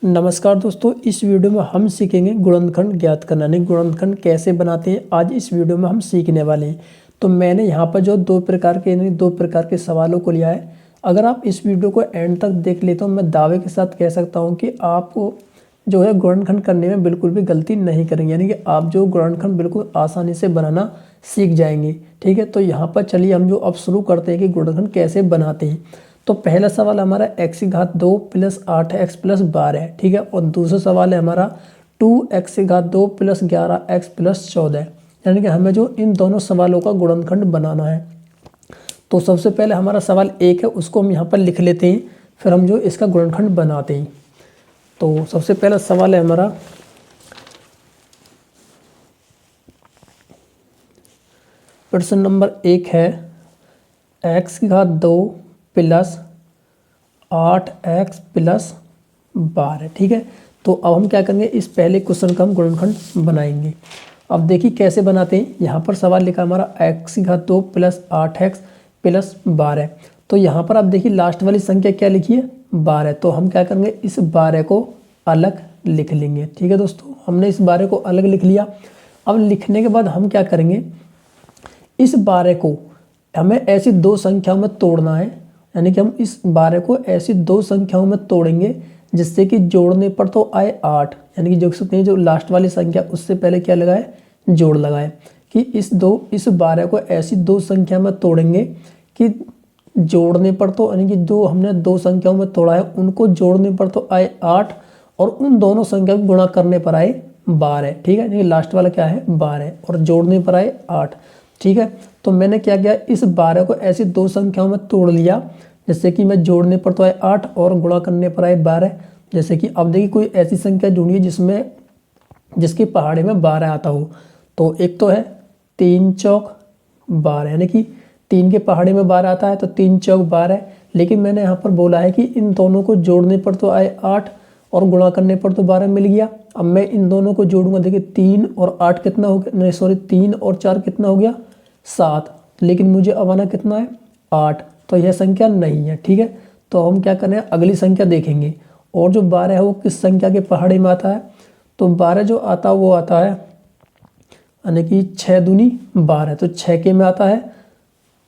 नमस्कार दोस्तों, इस वीडियो में हम सीखेंगे गुणनखंड ज्ञात करना। यानी गुणनखंड कैसे बनाते हैं आज इस वीडियो में हम सीखने वाले हैं। तो मैंने यहाँ पर जो दो प्रकार के सवालों को लिया है। अगर आप इस वीडियो को एंड तक देख ले तो मैं दावे के साथ कह सकता हूँ कि आपको जो है गुणनखंड करने में बिल्कुल भी गलती नहीं करेंगे। यानी कि आप जो गुणनखंड बिल्कुल आसानी से बनाना सीख जाएंगे। ठीक है, तो यहाँ पर चलिए हम जो अब शुरू करते हैं कि गुणनखंड कैसे बनाते हैं। तो पहला सवाल हमारा x की घात 2 प्लस 8x प्लस 12 है। ठीक है, और दूसरा सवाल है हमारा 2x की घात 2 प्लस 11x प्लस 14। यानी कि हमें जो इन दोनों सवालों का गुणनखंड बनाना है। तो सबसे पहले हमारा सवाल 1 है, उसको हम यहाँ पर लिख लेते हैं, फिर हम जो इसका गुणनखंड बनाते हैं। तो सबसे पहला सवाल है हमारा प्रश्न नंबर 1 है x की घात 2 प्लस 8x प्लस 12। ठीक है, तो अब हम क्या करेंगे, इस पहले क्वेश्चन का हम गुणनखंड बनाएंगे। अब देखिए कैसे बनाते हैं। यहाँ पर सवाल लिखा हमारा x की घात 2 प्लस 8x प्लस 12। तो यहाँ पर आप देखिए लास्ट वाली संख्या क्या लिखी है, 12। तो हम क्या करेंगे, इस 12 को अलग लिख लेंगे। ठीक है दोस्तों, हमने इस 12 को अलग लिख लिया। अब लिखने के बाद हम क्या करेंगे, इस 12 को हमें ऐसी दो संख्याओं में तोड़ना है। यानी कि हम इस 12 को ऐसी दो संख्याओं में तोड़ेंगे जिससे कि जोड़ने पर तो आए 8। यानी कि जो सकते हैं जो लास्ट वाली संख्या उससे पहले क्या लगाए, जोड़ लगाए। कि इस 12 को ऐसी दो संख्या में तोड़ेंगे कि जोड़ने पर तो, यानी कि जो हमने दो संख्याओं में तोड़ा है उनको जोड़ने पर तो आए 8 और उन दोनों संख्या को गुणा करने पर आए 12। ठीक है, यानी कि लास्ट वाला क्या है 12 और जोड़ने पर आए 8। ठीक है, तो मैंने क्या किया, इस 12 को ऐसी दो संख्याओं में तोड़ लिया जैसे कि मैं जोड़ने पर तो आए 8 और गुणा करने पर आए 12। जैसे कि अब देखिए कोई ऐसी संख्या ढूंढिए जिसकी पहाड़े में 12 आता हो। तो एक तो है 3 चौक 12, यानी कि 3 के पहाड़े में 12 आता है तो 3 चौक 12। लेकिन मैंने यहाँ पर बोला है कि इन दोनों को जोड़ने पर तो आए 8 और गुणा करने पर तो 12 मिल गया। अब मैं इन दोनों को जोड़ूंगा, देखिए 3 और 8 कितना हो गया, नहीं सॉरी 3 और 4 कितना हो गया 7। लेकिन मुझे अब आना कितना है 8, तो यह संख्या नहीं है। ठीक है, तो हम क्या करें, अगली संख्या देखेंगे। और जो 12 है वो किस संख्या के पहाड़े में आता है, तो 12 जो आता है वो आता है यानी कि 6 दूनी 12। तो 6 के में आता है,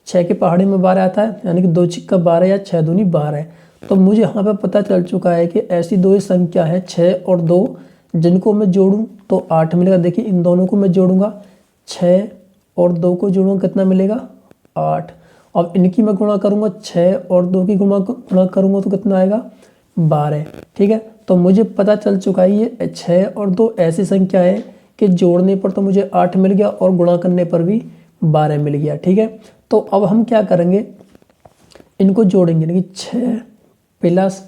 6 के पहाड़े में 12 आता है, यानी कि 2 छिक्का 12 या 6 दूनी 12। तो मुझे यहाँ पे पता चल चुका है कि ऐसी दो ही संख्या है 6 और 2 जिनको मैं जोड़ूं तो 8 मिलेगा। देखिए इन दोनों को मैं जोड़ूंगा, 6 और 2 को जोड़ूंगा कितना मिलेगा 8। अब इनकी मैं गुणा करूंगा, 6 और 2 की गुणा करूंगा तो कितना आएगा 12। ठीक है, तो मुझे पता चल चुका है ये 6 और 2 ऐसी संख्या है कि जोड़ने पर तो मुझे 8 मिल गया और गुणा करने पर भी 12 मिल गया। ठीक है, तो अब हम क्या करेंगे, इनको जोड़ेंगे, यानी कि 6 प्लस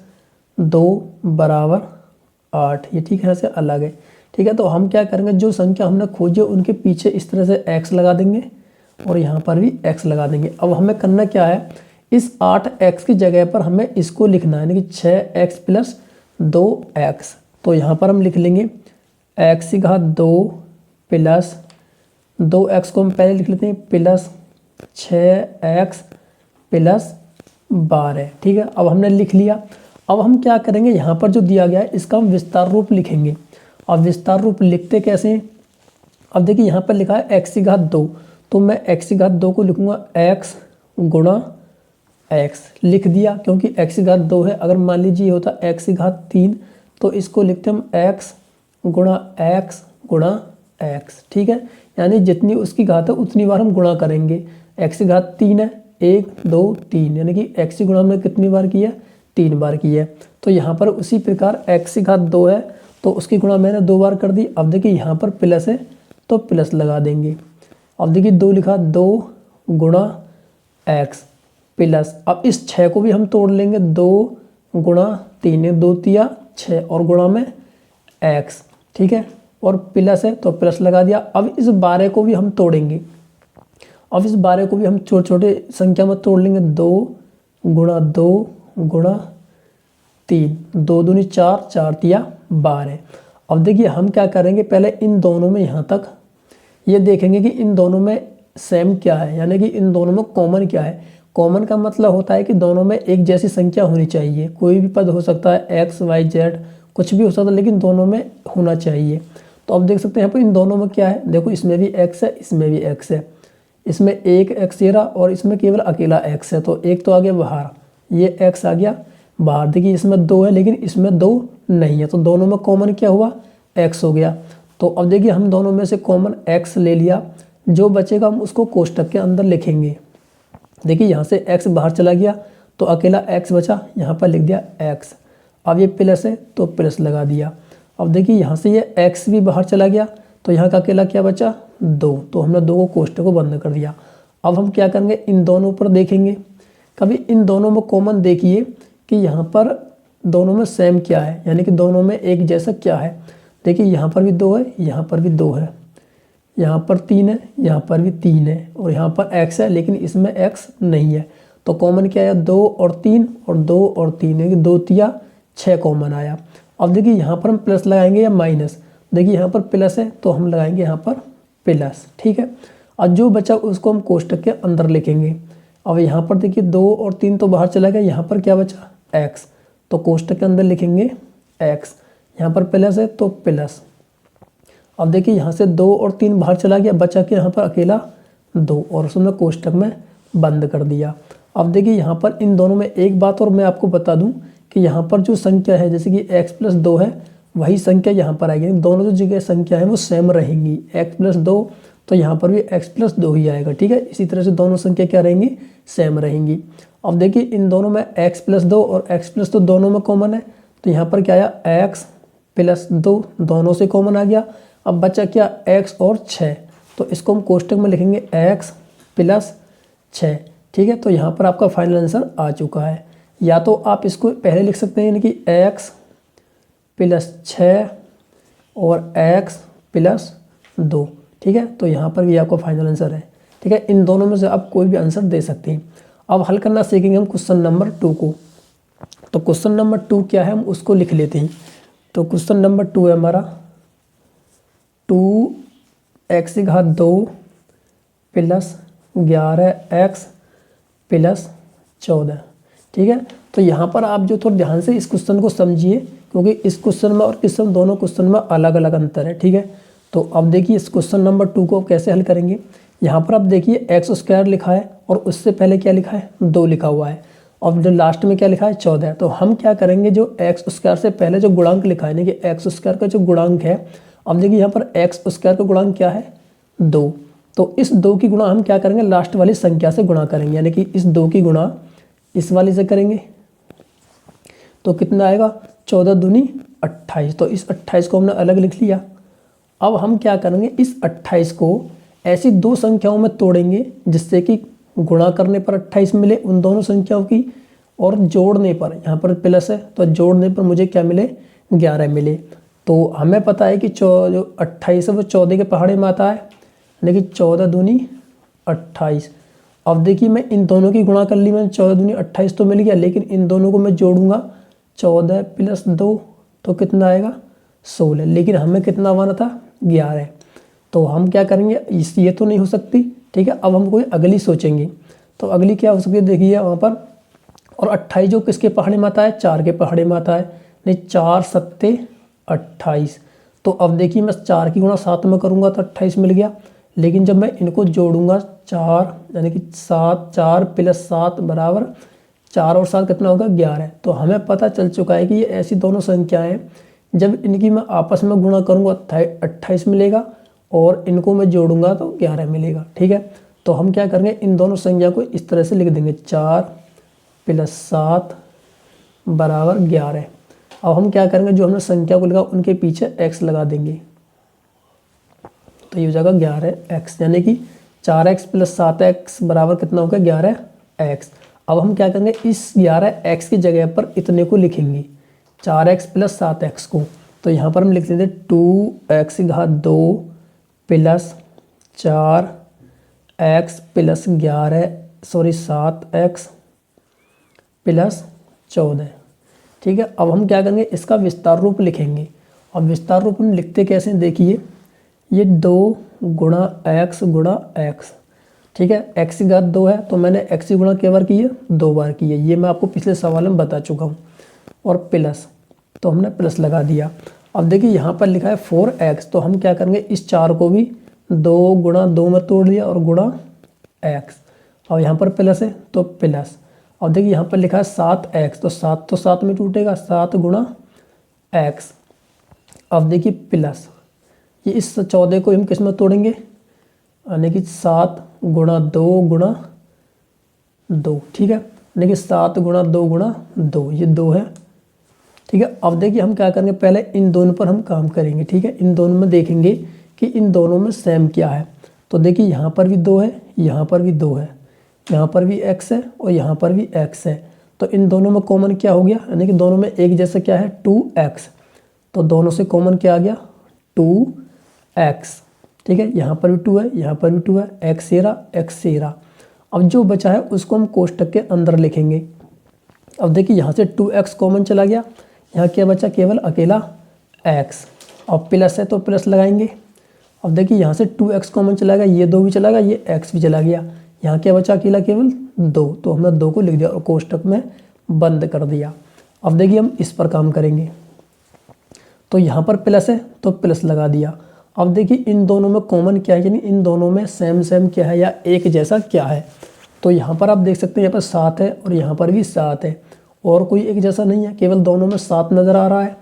2 बराबर 8। ये ठीक है से अलग है। ठीक है, तो हम क्या करेंगे, जो संख्या हमने खोजी उनके पीछे इस तरह से x लगा देंगे और यहाँ पर भी x लगा देंगे। अब हमें करना क्या है, इस 8x की जगह पर हमें इसको लिखना है, यानी कि 6x प्लस 2x। तो यहाँ पर हम लिख लेंगे x की घात 2 प्लस 2x को हम पहले लिख लेते हैं प्लस 6x प्लस 12। ठीक है, अब हमने लिख लिया। अब हम क्या करेंगे, यहाँ पर जो दिया गया है इसका हम विस्तार रूप लिखेंगे। अब विस्तार रूप लिखते कैसे हैं, अब देखिए यहाँ पर लिखा है x की घात 2, तो मैं x की घात 2 को लिखूंगा x गुणा x लिख दिया, क्योंकि x की घात 2 है। अगर मान लीजिए ये होता x की घात 3 तो इसको लिखते हम x गुणा x। ठीक है, यानी जितनी उसकी घात है उतनी बार हम गुणा करेंगे। x की घात 3 है, 1 2 3, यानी कि x की गुणा हमने कितनी बार की है 3 बार की है। तो यहाँ पर उसी प्रकार x की घात 2 है तो उसकी गुणा मैंने 2 बार कर दी। अब देखिए यहाँ पर प्लस है तो प्लस लगा देंगे। अब देखिए 2 लिखा, 2 गुणा x प्लस, अब इस 6 को भी हम तोड़ लेंगे, 2 गुणा 3, 2 तिया 6 और गुणा में x। ठीक है, और प्लस है तो प्लस लगा दिया। अब इस 12 को भी हम तोड़ेंगे। अब इस 12 को भी हम छोटे छोटे संख्या में तोड़ लेंगे, 2 गुणा 2 गुणा 3, 2 दूनी 4, 4 तिया 12। अब देखिए हम क्या करेंगे, पहले इन दोनों में यहाँ तक ये देखेंगे कि इन दोनों में सेम क्या है, यानी कि इन दोनों में कॉमन क्या है। कॉमन का मतलब होता है कि दोनों में एक जैसी संख्या होनी चाहिए। कोई भी पद हो सकता है x y z, कुछ भी हो सकता है, लेकिन दोनों में होना चाहिए। तो अब देख सकते हैं यहाँ पर इन दोनों में क्या है, देखो इसमें भी x है, इसमें भी x है, इसमें एक x ये रहा और इसमें केवल अकेला x है, तो एक तो आ गया बाहर, ये x आ गया बाहर। देखिए इसमें 2 है लेकिन इसमें 2 नहीं है, तो दोनों में कॉमन क्या हुआ, x हो गया। तो अब देखिए हम दोनों में से कॉमन x ले लिया, जो बचेगा हम उसको कोष्टक के अंदर लिखेंगे। देखिए यहाँ से x बाहर चला गया तो अकेला x बचा, यहाँ पर लिख दिया x। अब ये प्लस है तो प्लस लगा दिया। अब देखिए यहाँ से ये x भी बाहर चला गया तो यहाँ का अकेला क्या बचा, 2, तो हमने 2 को कोष्टक को बंद कर दिया। अब हम क्या करेंगे, इन दोनों पर देखेंगे। कभी इन दोनों में कॉमन देखिए कि यहाँ पर दोनों में सेम क्या है, यानी कि दोनों में एक जैसा क्या है। देखिए यहाँ पर भी 2 है, यहाँ पर भी 2 है, यहाँ पर 3 है, यहाँ पर भी 3 है और यहाँ पर x है लेकिन इसमें x नहीं है। तो कॉमन क्या आया, 2 और 3 और 2 और 3, यानी कि 2 तिया 6 कॉमन आया। अब देखिए यहाँ पर हम प्लस लगाएंगे या माइनस, देखिए यहाँ पर प्लस है तो हम लगाएंगे यहाँ पर प्लस, ठीक है। और जो बचा उसको हम कोष्टक के अंदर लिखेंगे। अब यहाँ पर देखिए 2 और 3 तो बाहर चला गया, यहाँ पर क्या बचा, x, तो कोष्टक के अंदर लिखेंगे x। यहाँ पर प्लस है तो प्लस। अब देखिए यहाँ से 2 और 3 बाहर चला गया, बचा के यहाँ पर अकेला 2 और उसने कोष्टक में बंद कर दिया। अब देखिए यहाँ पर इन दोनों में एक बात और मैं आपको बता दूं कि यहाँ पर जो संख्या है जैसे कि x प्लस 2 है, वही संख्या यहाँ पर आएगी। दोनों जो जगह संख्या है वो सेम रहेंगी, x प्लस 2 तो यहाँ पर भी x प्लस 2 ही आएगा, ठीक है। इसी तरह से दोनों संख्या क्या रहेंगी, सेम रहेंगी। अब देखिए इन दोनों में x प्लस 2 और x प्लस 2 दोनों में कॉमन है, तो यहाँ पर क्या आया, x प्लस 2 दोनों से कॉमन आ गया। अब बचा क्या, x और 6, तो इसको हम कोष्टक में लिखेंगे x प्लस 6, ठीक है। तो यहाँ पर आपका फाइनल आंसर आ चुका है। या तो आप इसको पहले लिख सकते हैं यानी कि x प्लस 6 और x प्लस 2, ठीक है। तो यहाँ पर भी आपका फाइनल आंसर है, ठीक है। इन दोनों में से आप कोई भी आंसर दे सकते हैं। अब हल करना सीखेंगे हम क्वेश्चन नंबर 2 को। तो क्वेश्चन नंबर 2 क्या है, हम उसको लिख लेते हैं। तो क्वेश्चन नंबर 2 है हमारा 2x की घात 2 प्लस 11x प्लस 14, ठीक है। तो यहाँ पर आप जो थोड़ा ध्यान से इस क्वेश्चन को समझिए, क्योंकि इस क्वेश्चन में और क्वेश्चन दोनों क्वेश्चन में अलग अलग अंतर है, ठीक है। तो अब देखिए इस क्वेश्चन नंबर 2 को कैसे हल करेंगे। यहाँ पर आप देखिए एक्स स्क्वायर लिखा है और उससे पहले क्या लिखा है, 2 लिखा हुआ है, और जो लास्ट में क्या लिखा है, 14। तो हम क्या करेंगे, जो एक्स स्क्वायर से पहले जो गुणांक लिखा है, यानी कि एक्स स्क्वायर का जो गुणांक है, अब देखिए यहाँ पर एक्स स्क्वायर का गुणांक क्या है, 2। तो इस 2 की गुणा हम क्या करेंगे, लास्ट वाली संख्या से गुणा करेंगे, यानी कि इस 2 की गुणा इस वाली से करेंगे तो कितना आएगा, 14 दूनी 28। तो इस 28 को हमने अलग लिख लिया। अब हम क्या करेंगे, इस 28 को ऐसी 2 संख्याओं में तोड़ेंगे जिससे कि गुणा करने पर 28 मिले उन दोनों संख्याओं की, और जोड़ने पर, यहाँ पर प्लस है तो जोड़ने पर मुझे क्या मिले, 11 मिले। तो हमें पता है कि जो 28 है वो 14 के पहाड़े में आता है, यानी कि 14 दूनी 28। अब देखिए मैं इन दोनों की गुणा कर ली, मैंने 14 दूनी 28 तो मिल गया, लेकिन इन दोनों को मैं जोड़ूंगा, 14 प्लस 2 तो कितना आएगा, 16। लेकिन हमें कितना आना था, 11। तो हम क्या करेंगे, ये तो नहीं हो सकती, ठीक है। अब हम कोई अगली सोचेंगे। तो अगली क्या हो सकती है, देखिए वहाँ पर, और 28 जो किसके पहाड़े में आता है, 4 के पहाड़े में आता है, नहीं 4 सत्ते 28। तो अब देखिए मैं 4 की गुणा 7 में करूँगा तो 28 मिल गया, लेकिन जब मैं इनको जोड़ूंगा 4, यानी कि 7, 4 प्लस 7 बराबर 4 और 7 कितना होगा, 11। तो हमें पता चल चुका है कि ये ऐसी दोनों संख्याएं हैं, जब इनकी मैं आपस में गुणा करूँगा 28 मिलेगा, और इनको मैं जोड़ूंगा तो 11 मिलेगा, ठीक है। तो हम क्या करेंगे, इन दोनों संख्या को इस तरह से लिख देंगे, 4 प्लस 7 बराबर 11। अब हम क्या करेंगे, जो हमने संख्या को लिखा उनके पीछे x लगा देंगे, तो ये हो जाएगा 11x, यानी कि 4x प्लस 7x बराबर कितना होगा, 11x। अब हम क्या करेंगे, इस 11x की जगह पर इतने को लिखेंगे, 4x प्लस 7x को। तो यहाँ पर हम लिख देते 2x की घात 2 plus 4x plus 7x plus 14, ठीक है। अब हम क्या करेंगे, इसका विस्तार रूप लिखेंगे। अब विस्तार रूप में लिखते कैसे, देखिए ये 2 गुणा x गुणा x, ठीक है। x की घात 2 है तो मैंने x की गुणा क्या बार की है, 2 बार की है, ये मैं आपको पिछले सवाल में बता चुका हूँ। और प्लस तो हमने प्लस लगा दिया। अब देखिए यहाँ पर लिखा है 4x, तो हम क्या करेंगे इस 4 को भी 2 गुणा 2 में तोड़ दिया और गुणा x, और यहाँ पर प्लस है तो प्लस। और देखिए यहाँ पर लिखा है 7x, तो 7 तो 7 में टूटेगा, 7 गुणा x। अब देखिए प्लस, ये इस 14 को हम किस में तोड़ेंगे, यानी कि 7 गुणा 2 गुणा 2, ठीक है, यानी कि 7 गुणा 2 गुणा 2, ये 2 है, ठीक है। अब देखिए हम क्या करेंगे, पहले इन दोनों पर हम काम करेंगे, ठीक है। इन दोनों में देखेंगे कि इन दोनों में सेम क्या है। तो देखिए यहाँ पर भी 2 है, यहाँ पर भी 2 है, यहाँ पर भी x है और यहाँ पर भी x है। तो इन दोनों में कॉमन क्या हो गया, यानी कि दोनों में एक जैसा क्या है 2x, तो दोनों से कॉमन क्या आ गया 2x, ठीक है। यहाँ पर भी 2 है, यहाँ पर भी 2 है, x से रहा, x से रहा। अब जो बचा है उसको हम कोष्टक के अंदर लिखेंगे। अब देखिए यहाँ से 2x कॉमन चला गया, यहाँ क्या बचा केवल अकेला x, और प्लस है तो प्लस लगाएंगे। अब देखिए यहाँ से 2x कॉमन चला गया, ये 2 भी चला गया, ये x भी चला गया, यहाँ क्या बचा अकेला केवल 2, तो हमने 2 को लिख दिया और कोष्टक में बंद कर दिया। अब देखिए हम इस पर काम करेंगे, तो यहाँ पर प्लस है तो प्लस लगा दिया। अब देखिए इन दोनों में कॉमन क्या है, यानी इन दोनों में सेम सेम क्या है या एक जैसा क्या है। तो यहाँ पर आप देख सकते हैं यहाँ पर 7 है और यहाँ पर भी 7 है, और कोई एक जैसा नहीं है, केवल दोनों में 7 नज़र आ रहा है।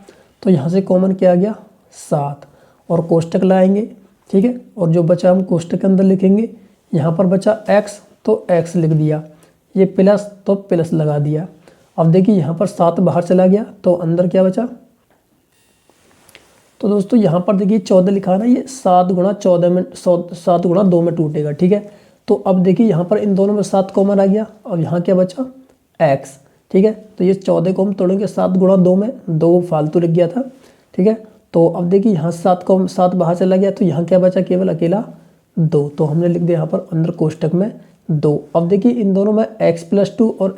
तो यहाँ से कॉमन क्या आ गया 7, और कोष्टक लाएंगे, ठीक है। और जो बचा हम कोष्टक के अंदर लिखेंगे, यहाँ पर बचा x तो x लिख दिया, ये प्लस तो प्लस लगा दिया। अब देखिए यहाँ पर 7 बाहर चला गया तो अंदर क्या बचा, तो दोस्तों यहाँ पर देखिए 14 लिखा है ना, ये 7 गुणा 14 में 7 गुणा 2 में टूटेगा, ठीक है। तो अब देखिए यहाँ पर इन दोनों में 7 कॉमन आ गया, और यहाँ क्या बचा x, ठीक है। तो ये 14 को हम तोड़ेंगे 7 गुणा 2 में, 2 फालतू लग गया था, ठीक है। तो अब देखिए यहाँ 7 बाहर चला गया, तो यहाँ क्या बचा केवल अकेला 2, तो हमने लिख दिया यहाँ पर अंदर कोष्टक में 2। अब देखिए इन दोनों में x+2 और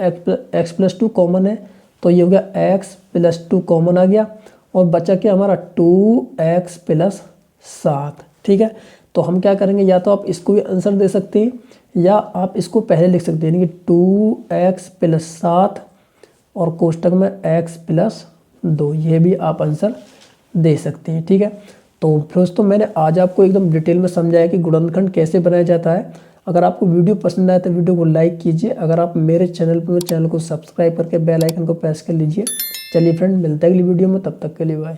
x+2 कॉमन है, तो ये हो गया x+2 कॉमन आ गया, और बचा क्या हमारा 2x + 7, ठीक है। तो हम क्या करेंगे, या तो आप इसको भी आंसर दे सकते हैं या आप इसको पहले लिख सकते हैं, यानी कि 2x + 7 और कोष्टक में x + 2, ये भी आप आंसर दे सकते हैं, ठीक है। तो दोस्तों मैंने आज आपको एकदम डिटेल में समझाया कि गुणनखंड कैसे बनाया जाता है। अगर आपको वीडियो पसंद आए तो वीडियो को लाइक कीजिए, अगर आप मेरे चैनल पर चैनल को सब्सक्राइब करके बेल आइकन को प्रेस कर लीजिए। चलिए फ्रेंड, मिलते हैं अगली वीडियो में, तब तक के लिए बाय।